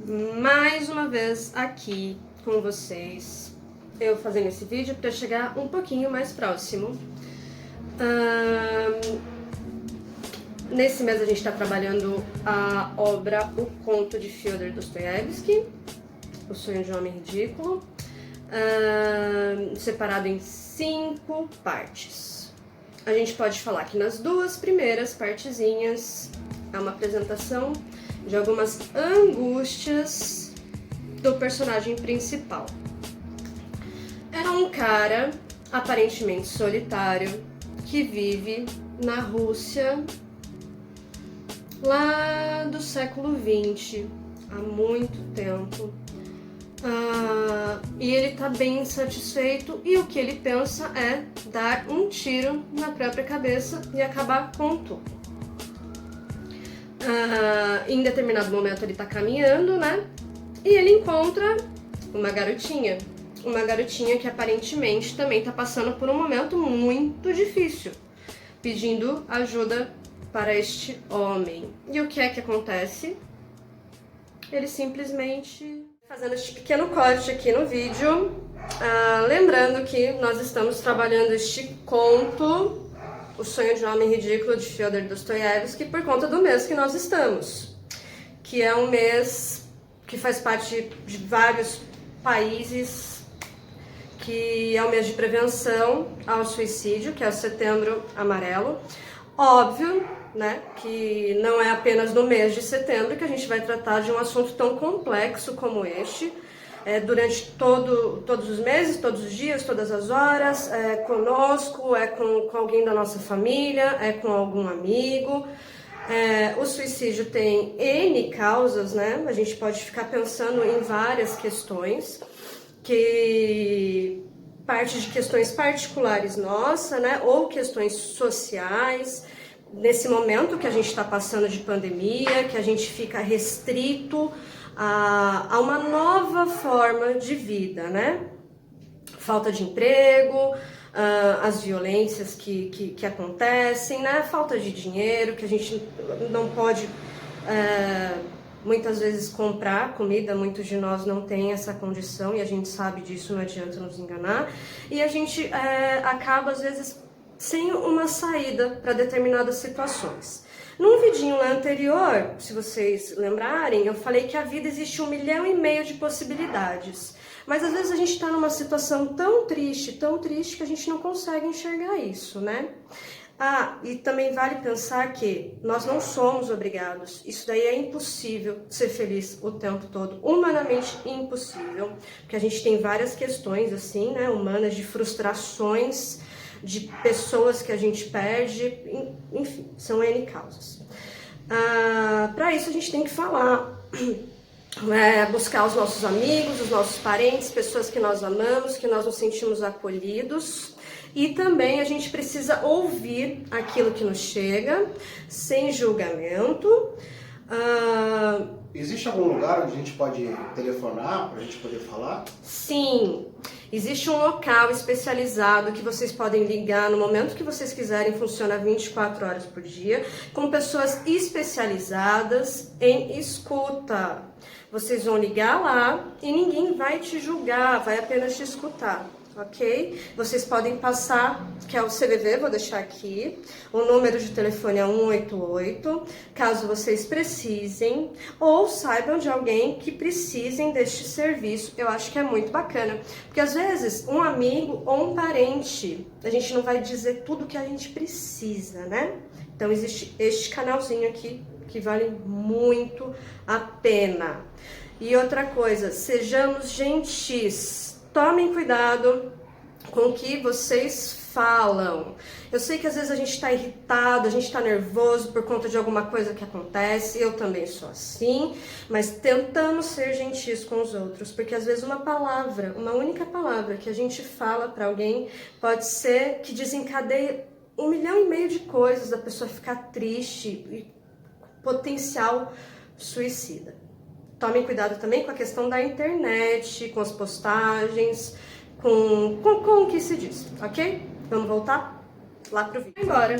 mais uma vez aqui com vocês, eu fazendo esse vídeo para chegar um pouquinho mais próximo. Nesse mês a gente está trabalhando a obra O Conto de Fyodor Dostoiévski, O Sonho de um Homem Ridículo, separado em 5 partes. A gente pode falar que nas 2 primeiras partezinhas é uma apresentação de algumas angústias do personagem principal. É um cara aparentemente solitário que vive na Rússia lá do século XX, há muito tempo. E ele tá bem insatisfeito e o que ele pensa é dar um tiro na própria cabeça e acabar com tudo. Em determinado momento ele tá caminhando, né? E ele encontra uma garotinha que aparentemente também tá passando por um momento muito difícil, pedindo ajuda para este homem. E o que é que acontece? Ele simplesmente... Fazendo este pequeno corte aqui no vídeo, lembrando que nós estamos trabalhando este conto, O Sonho de um Homem Ridículo, de Fyodor Dostoiévski, por conta do mês que nós estamos, que é um mês que faz parte de vários países, que é o mês de prevenção ao suicídio, que é o Setembro Amarelo. Óbvio, né, que não é apenas no mês de setembro que a gente vai tratar de um assunto tão complexo como este, durante todos os meses, todos os dias, todas as horas, conosco, com alguém da nossa família, com algum amigo. O suicídio tem N causas, né? A gente pode ficar pensando em várias questões, que parte de questões particulares nossa, né? Ou questões sociais. Nesse momento que a gente está passando de pandemia, que a gente fica restrito a uma nova forma de vida, né? Falta de emprego, as violências que acontecem, né? Falta de dinheiro, que a gente não pode muitas vezes comprar comida, muitos de nós não têm essa condição e a gente sabe disso, não adianta nos enganar. E a gente acaba às vezes sem uma saída para determinadas situações. Num vidinho lá anterior, se vocês lembrarem, eu falei que a vida existe 1,5 milhão de possibilidades. Mas às vezes a gente está numa situação tão triste que a gente não consegue enxergar isso, né? E também vale pensar que nós não somos obrigados. Isso daí é impossível ser feliz o tempo todo, humanamente impossível, porque a gente tem várias questões assim, né, humanas, de frustrações, de pessoas que a gente perde, enfim, são N causas. Para isso a gente tem que falar, buscar os nossos amigos, os nossos parentes, pessoas que nós amamos, que nós nos sentimos acolhidos, e também a gente precisa ouvir aquilo que nos chega, sem julgamento. Existe algum lugar onde a gente pode telefonar para a gente poder falar? Sim, existe um local especializado que vocês podem ligar no momento que vocês quiserem, funciona 24 horas por dia, com pessoas especializadas em escuta. Vocês vão ligar lá e ninguém vai te julgar, vai apenas te escutar. Ok? Vocês podem passar, que é o CVV, vou deixar aqui, o número de telefone é 188, caso vocês precisem, ou saibam de alguém que precisem deste serviço. Eu acho que é muito bacana, porque às vezes um amigo ou um parente, a gente não vai dizer tudo que a gente precisa, né? Então existe este canalzinho aqui, que vale muito a pena. E outra coisa, sejamos gentis. Tomem cuidado com o que vocês falam. Eu sei que às vezes a gente está irritado, a gente está nervoso por conta de alguma coisa que acontece, eu também sou assim, mas tentamos ser gentis com os outros, porque às vezes uma palavra, uma única palavra que a gente fala para alguém pode ser que desencadeie 1,5 milhão de coisas, da pessoa ficar triste e potencial suicida. Tomem cuidado também com a questão da internet, com as postagens, com o que se diz, ok? Vamos voltar lá pro vídeo. Agora,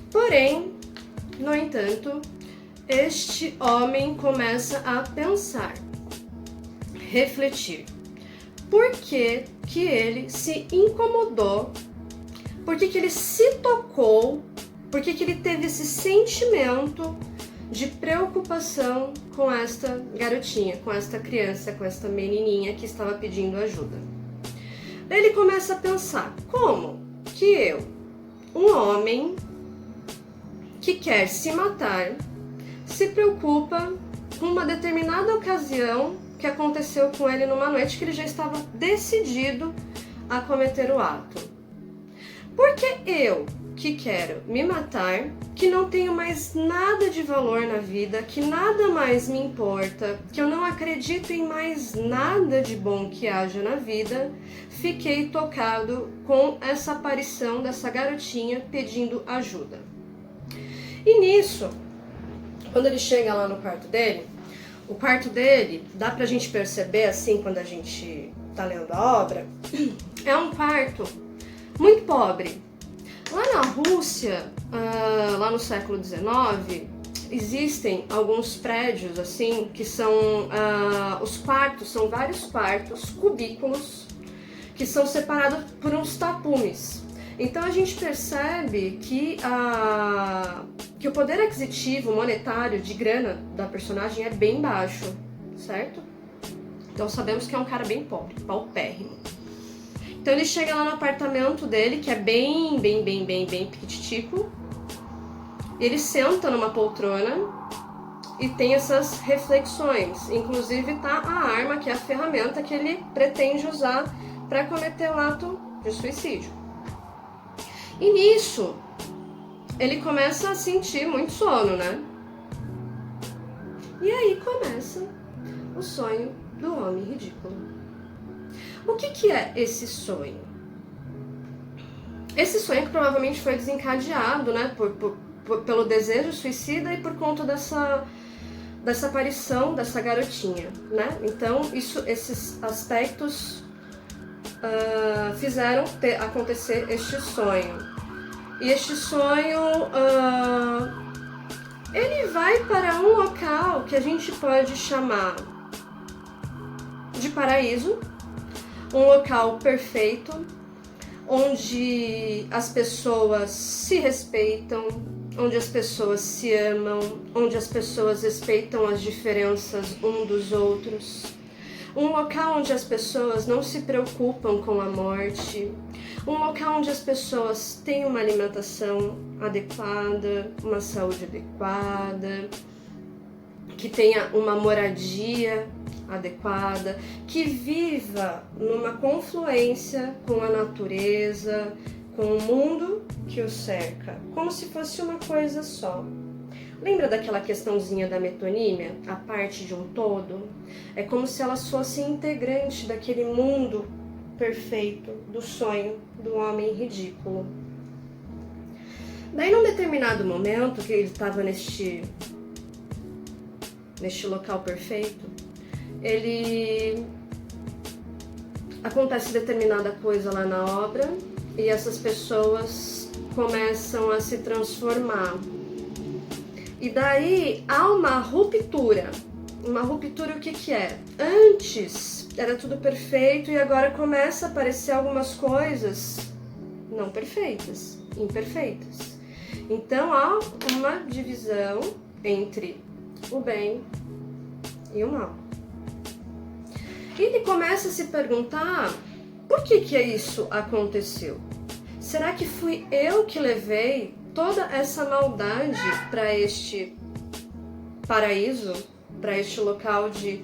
porém, no entanto, este homem começa a pensar, refletir. Por que que ele se incomodou? Por que que ele se tocou? Por que que ele teve esse sentimento de preocupação com esta garotinha, com esta criança, com esta menininha que estava pedindo ajuda? Daí ele começa a pensar, como que eu, um homem que quer se matar, se preocupa com uma determinada ocasião que aconteceu com ele numa noite que ele já estava decidido a cometer o ato? Porque eu, que quero me matar, que não tenho mais nada de valor na vida, que nada mais me importa, que eu não acredito em mais nada de bom que haja na vida, fiquei tocado com essa aparição dessa garotinha pedindo ajuda. E nisso, quando ele chega lá no quarto dele, o quarto dele, dá pra gente perceber assim, quando a gente tá lendo a obra, é um quarto muito pobre. Lá na Rússia, lá no século XIX, existem alguns prédios assim que são os quartos, são vários quartos, cubículos, que são separados por uns tapumes. Então a gente percebe que o poder aquisitivo monetário de grana da personagem é bem baixo, certo? Então sabemos que é um cara bem pobre, paupérrimo. Então ele chega lá no apartamento dele, que é bem piquititico. Ele senta numa poltrona e tem essas reflexões. Inclusive tá a arma, que é a ferramenta que ele pretende usar para cometer o ato de suicídio. E nisso, ele começa a sentir muito sono, né? E aí começa o sonho do homem ridículo. O que é esse sonho? Esse sonho que provavelmente foi desencadeado, né, pelo desejo suicida e por conta dessa aparição dessa garotinha, né? Então, esses aspectos fizeram acontecer este sonho. E este sonho, ele vai para um local que a gente pode chamar de paraíso, um local perfeito, onde as pessoas se respeitam, onde as pessoas se amam, onde as pessoas respeitam as diferenças um dos outros. Um local onde as pessoas não se preocupam com a morte. Um local onde as pessoas têm uma alimentação adequada, uma saúde adequada, que tenha uma moradia adequada, que viva numa confluência com a natureza, com o mundo que o cerca, como se fosse uma coisa só. Lembra daquela questãozinha da metonímia, a parte de um todo? É como se elas fossem integrantes daquele mundo perfeito, do sonho do homem ridículo. Daí, num determinado momento que ele estava neste local perfeito, acontece determinada coisa lá na obra e essas pessoas começam a se transformar. E daí há uma ruptura. Uma ruptura, o que é? Antes era tudo perfeito e agora começa a aparecer algumas coisas não perfeitas, imperfeitas. Então há uma divisão entre o bem e o mal. E ele começa a se perguntar por que isso aconteceu? Será que fui eu que levei toda essa maldade para este paraíso, para este local de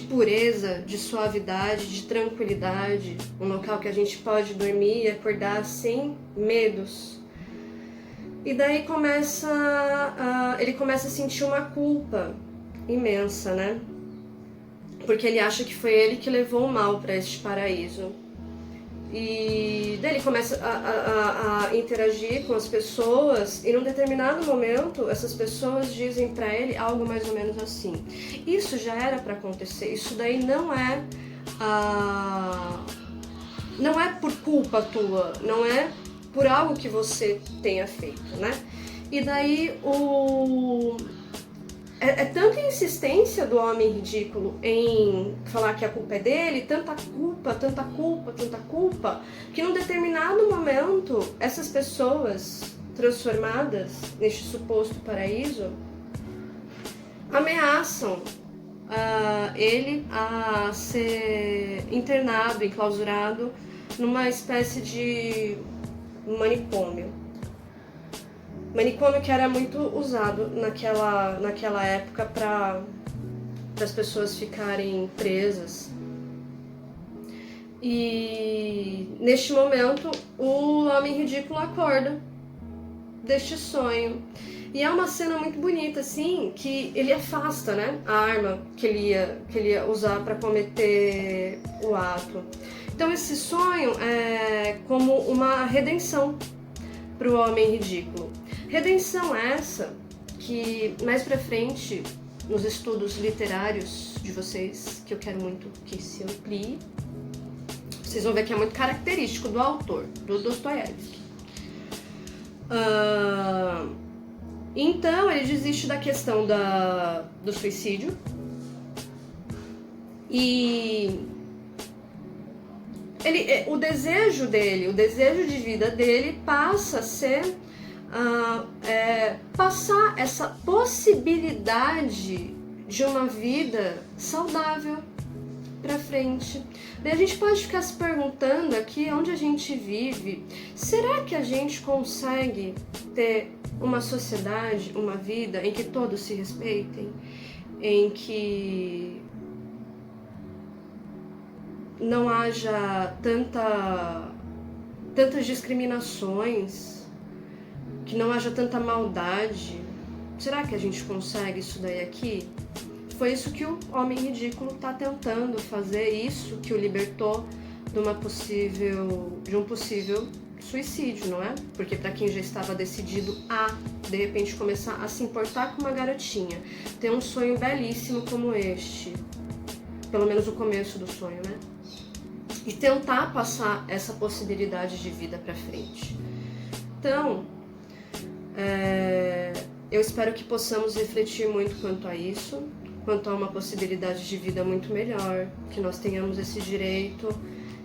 pureza, de suavidade, de tranquilidade, um local que a gente pode dormir e acordar sem medos? E daí ele começa a sentir uma culpa imensa, né? Porque ele acha que foi ele que levou o mal para este paraíso. E daí ele começa a interagir com as pessoas e num determinado momento essas pessoas dizem para ele algo mais ou menos assim: isso já era para acontecer, isso daí não é por culpa tua, não é por algo que você tenha feito, né? E daí É tanta insistência do homem ridículo em falar que a culpa é dele, tanta culpa, que num determinado momento, essas pessoas transformadas neste suposto paraíso ameaçam ele a ser internado, enclausurado numa espécie de manicômio. Manicômio que era muito usado naquela época para as pessoas ficarem presas. E neste momento o homem ridículo acorda deste sonho. E é uma cena muito bonita, assim, que ele afasta, né, a arma que ele ia usar para cometer o ato. Então esse sonho é como uma redenção para o homem ridículo. Redenção essa que mais pra frente, nos estudos literários de vocês, que eu quero muito que se amplie, vocês vão ver que é muito característico do autor, do Dostoiévski. Então ele desiste da questão do suicídio e o desejo dele, o desejo de vida dele passa a ser passar essa possibilidade de uma vida saudável pra frente. Daí a gente pode ficar se perguntando aqui onde a gente vive, será que a gente consegue ter uma sociedade, uma vida em que todos se respeitem, em que não haja tantas discriminações, que não haja tanta maldade? Será que a gente consegue isso daí aqui? Foi isso que o homem ridículo está tentando fazer, isso que o libertou de um possível suicídio, não é? Porque para quem já estava decidido a, de repente, começar a se importar com uma garotinha, ter um sonho belíssimo como este, pelo menos o começo do sonho, né? E tentar passar essa possibilidade de vida para frente. Então, eu espero que possamos refletir muito quanto a isso, quanto a uma possibilidade de vida muito melhor, que nós tenhamos esse direito,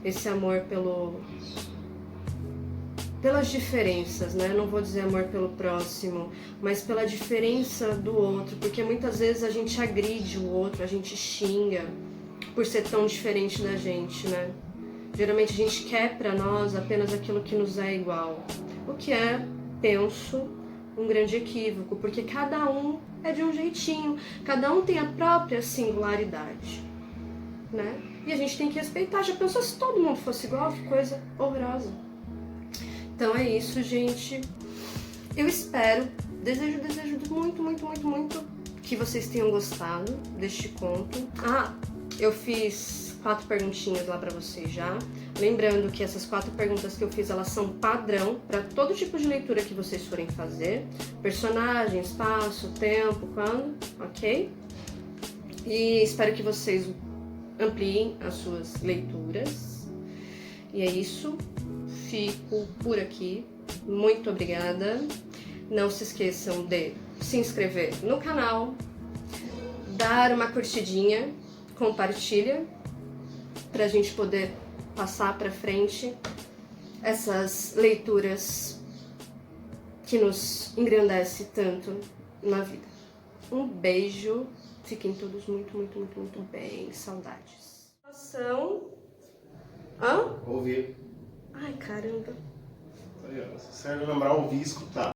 esse amor pelas diferenças, né? Não vou dizer amor pelo próximo, mas pela diferença do outro, porque muitas vezes a gente agride o outro, a gente xinga por ser tão diferente da gente, né? Geralmente a gente quer pra nós apenas aquilo que nos é igual, o que é, penso, um grande equívoco, porque cada um é de um jeitinho, cada um tem a própria singularidade, né? E a gente tem que respeitar. Já pensou se todo mundo fosse igual? Que coisa horrorosa. Então é isso, gente. Eu espero, desejo muito que vocês tenham gostado deste conto. Eu fiz 4 perguntinhas lá pra vocês já. Lembrando que essas 4 perguntas que eu fiz, elas são padrão para todo tipo de leitura que vocês forem fazer. Personagem, espaço, tempo, quando, ok? E espero que vocês ampliem as suas leituras. E é isso. Fico por aqui. Muito obrigada. Não se esqueçam de se inscrever no canal, dar uma curtidinha, compartilha, pra gente poder passar pra frente essas leituras que nos engrandece tanto na vida. Um beijo, fiquem todos muito bem, saudades. Ouvir. Ai, caramba. Se serve lembrar, ouvir e escutar.